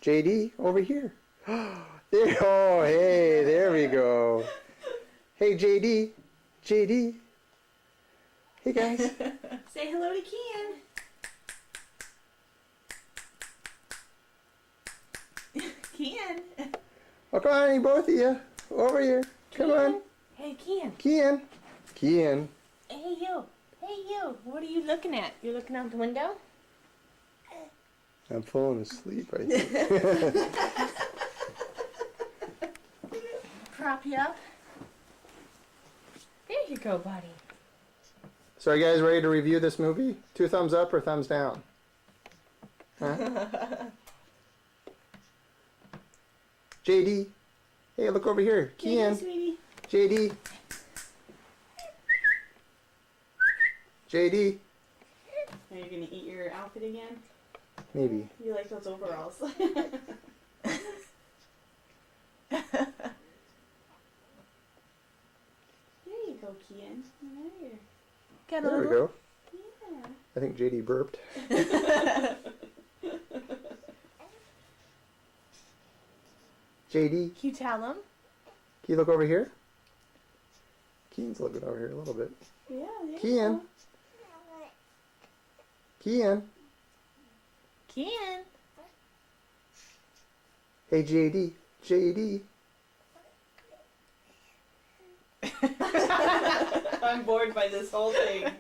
JD, over here. There. Oh, hey, there we go. Hey, JD. JD. Hey, guys. Say hello to Kian. Kian. Oh, come on, both of you. Over here. Come on. Hey, Kian. Kian. Kian. Hey, you. Hey, you. What are you looking at? You're looking out the window? I'm falling asleep, I think. Prop you up. There you go, buddy. So are you guys ready to review this movie? 2 thumbs up or thumbs down? Huh? JD. Hey, look over here. Hey, Kian. sweetie. JD. JD. Are you going to eat your outfit again? Maybe. You like those overalls. There you go, Kian. There. Got a There we little. go. Yeah. I think JD burped. JD, Can you tell him? can you look over here? Kian's looking over here a little bit. Yeah, there Kian. you Kian. go. Kian. Hey, JD. JD. I'm bored by this whole thing.